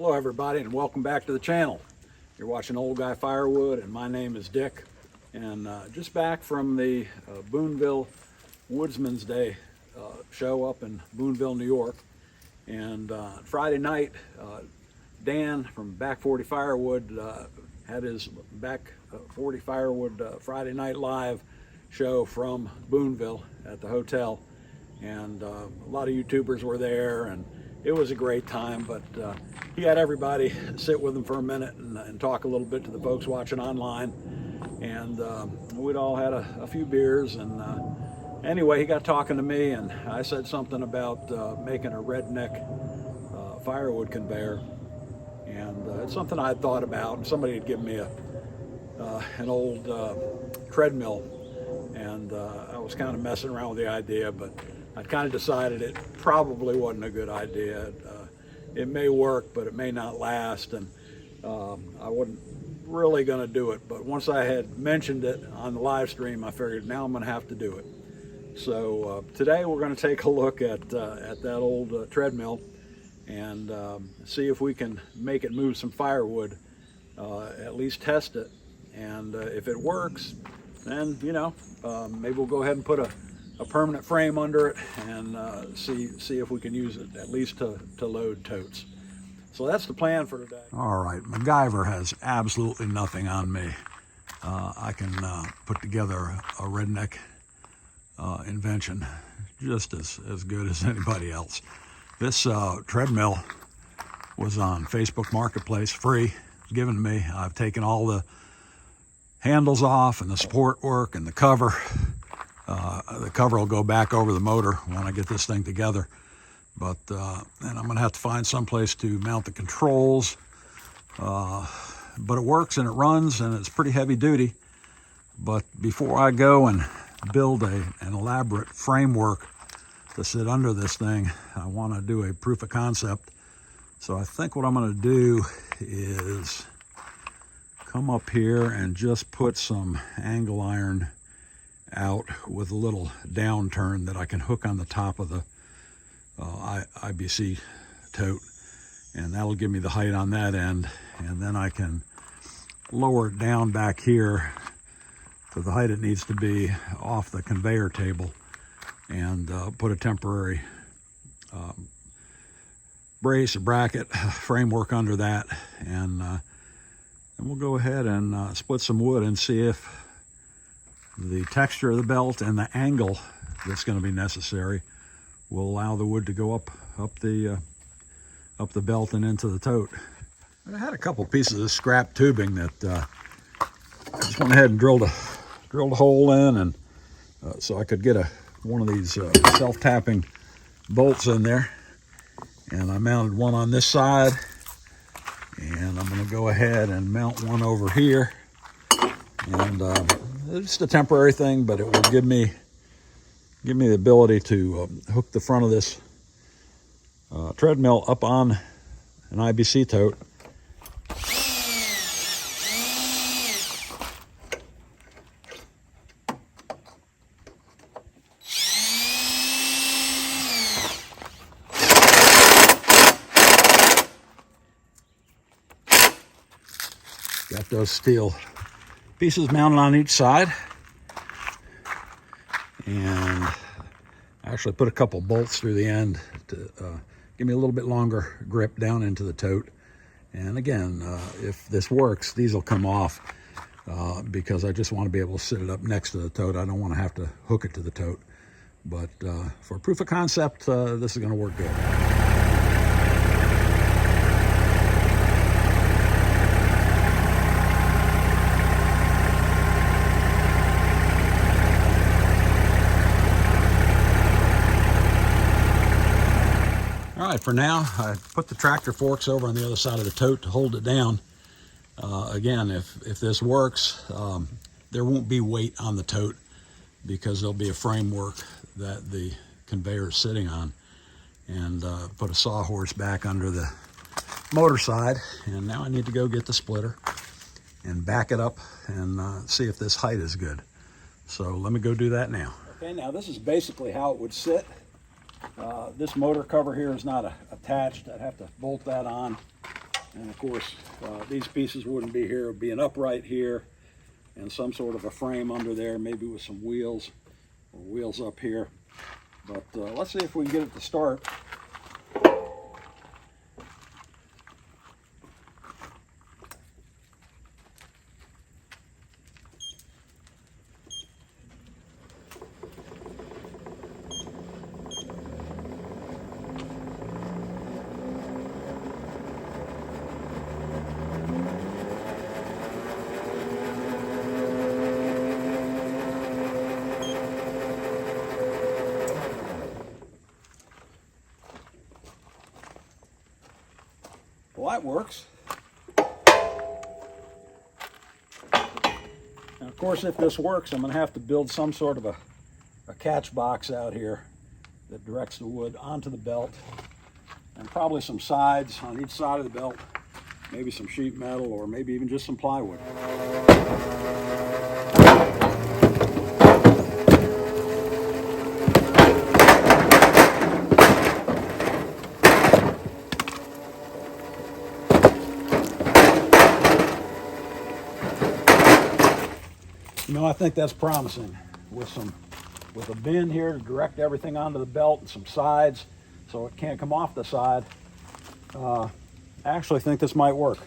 Hello everybody and welcome back to the channel. You're watching Old Guy Firewood and my name is Dick, and just back from the Boonville Woodsman's Day show up in Boonville, New York. And Friday night Dan from Back 40 Firewood had his Back 40 Firewood Friday Night Live show from Boonville at the hotel, and a lot of YouTubers were there and it was a great time. But he had everybody sit with him for a minute and talk a little bit to the folks watching online, and we'd all had a few beers, and anyway, he got talking to me and I said something about making a redneck firewood conveyor, and it's something I had thought about. Somebody had given me an old treadmill, and I was kind of messing around with the idea, but I kind of decided it probably wasn't a good idea. It may work, but it may not last, and I wasn't really going to do it. But once I had mentioned it on the live stream, I figured now I'm going to have to do it. So today we're going to take a look at that old treadmill and see if we can make it move some firewood, at least test it. And if it works, then, you know, maybe we'll go ahead and put a permanent frame under it and see if we can use it at least to load totes. So that's the plan for today. All right, MacGyver has absolutely nothing on me. I can put together a redneck invention just as good as anybody else. This treadmill was on Facebook Marketplace, free, given to me. I've taken all the handles off and the support work and the cover. The cover will go back over the motor when I get this thing together, but and I'm going to have to find some place to mount the controls, but it works and it runs and it's pretty heavy duty. But before I go and build an elaborate framework to sit under this thing, I want to do a proof of concept. So I think what I'm going to do is come up here and just put some angle iron out with a little downturn that I can hook on the top of the IBC tote, and that'll give me the height on that end, and then I can lower it down back here to the height it needs to be off the conveyor table, and put a temporary brace, a bracket, framework under that, and we'll go ahead and split some wood and see if the texture of the belt and the angle that's going to be necessary will allow the wood to go up the belt and into the tote. I had a couple pieces of scrap tubing that I just went ahead and drilled a hole in, and so I could get one of these self-tapping bolts in there, and I mounted one on this side, and I'm going to go ahead and mount one over here, and it's just a temporary thing, but it will give me the ability to hook the front of this treadmill up on an IBC tote. Got those steel pieces mounted on each side, and I actually put a couple bolts through the end to give me a little bit longer grip down into the tote. And again, if this works, these will come off because I just want to be able to sit it up next to the tote. I don't want to have to hook it to the tote, but for proof of concept, this is going to work good. All right, for now, I put the tractor forks over on the other side of the tote to hold it down. Again, if this works, there won't be weight on the tote because there'll be a framework that the conveyor is sitting on. And put a sawhorse back under the motor side. And now I need to go get the splitter and back it up and see if this height is good. So let me go do that now. Okay, now this is basically how it would sit. This motor cover here is not attached. I'd have to bolt that on. And of course, these pieces wouldn't be here. It would be an upright here and some sort of a frame under there, maybe with some wheels or wheels up here. But let's see if we can get it to start. Well, that works. And of course, if this works, I'm going to have to build some sort of a catch box out here that directs the wood onto the belt, and probably some sides on each side of the belt, maybe some sheet metal, or maybe even just some plywood. You know, I think that's promising with a bin here to direct everything onto the belt and some sides so it can't come off the side. I actually think this might work.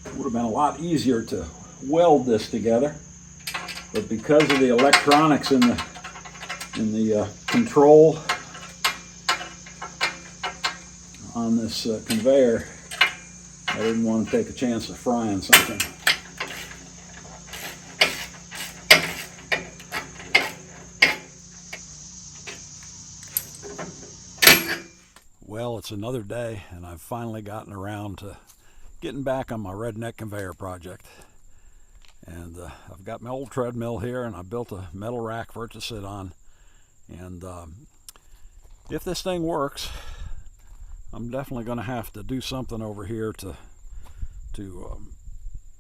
It would have been a lot easier to weld this together. But because of the electronics in the control on this conveyor, I didn't want to take a chance of frying something. Well, it's another day, and I've finally gotten around to getting back on my redneck conveyor project. And I've got my old treadmill here, and I built a metal rack for it to sit on. And if this thing works, I'm definitely going to have to do something over here to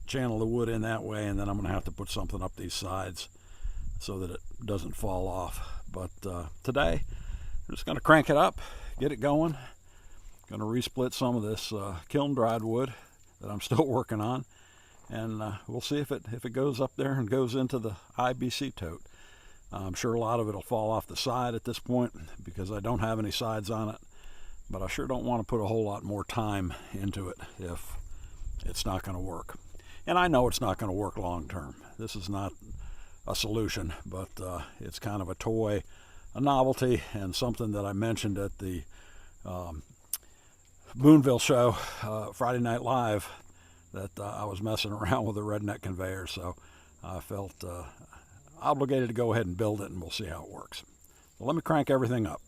channel the wood in that way, and then I'm going to have to put something up these sides so that it doesn't fall off. But today, I'm just going to crank it up, get it going. Going to resplit some of this kiln dried wood that I'm still working on. And we'll see if it goes up there and goes into the IBC tote. I'm sure a lot of it will fall off the side at this point because I don't have any sides on it. But I sure don't want to put a whole lot more time into it if it's not going to work. And I know it's not going to work long term. This is not a solution, but it's kind of a toy, a novelty, and something that I mentioned at the Boonville show, Friday Night Live, that I was messing around with a redneck conveyor, so I felt obligated to go ahead and build it, and we'll see how it works. So let me crank everything up.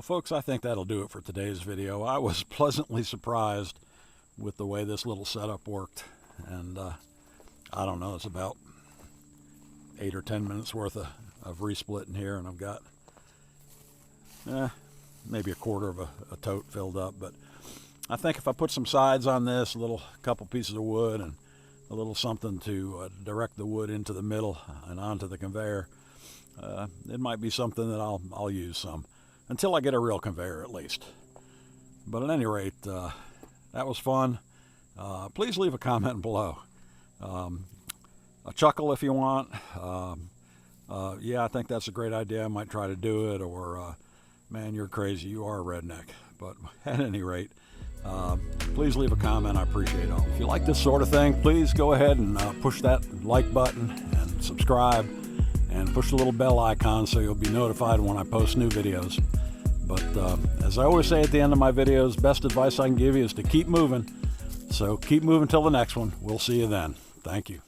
folks, I think that'll do it for today's video. I was pleasantly surprised with the way this little setup worked, and I don't know, it's about 8 or 10 minutes worth of resplitting here, and I've got maybe a quarter of a tote filled up. But I think if I put some sides on this, a couple pieces of wood and a little something to direct the wood into the middle and onto the conveyor, it might be something that I'll use some, until I get a real conveyor at least. But at any rate, that was fun. Please leave a comment below. A chuckle if you want. Yeah, I think that's a great idea. I might try to do it. Or, man, you're crazy. You are a redneck. But at any rate, please leave a comment. I appreciate it all. If you like this sort of thing, please go ahead and push that like button and subscribe, and push the little bell icon so you'll be notified when I post new videos. But as I always say at the end of my videos, best advice I can give you is to keep moving. So keep moving till the next one. We'll see you then. Thank you.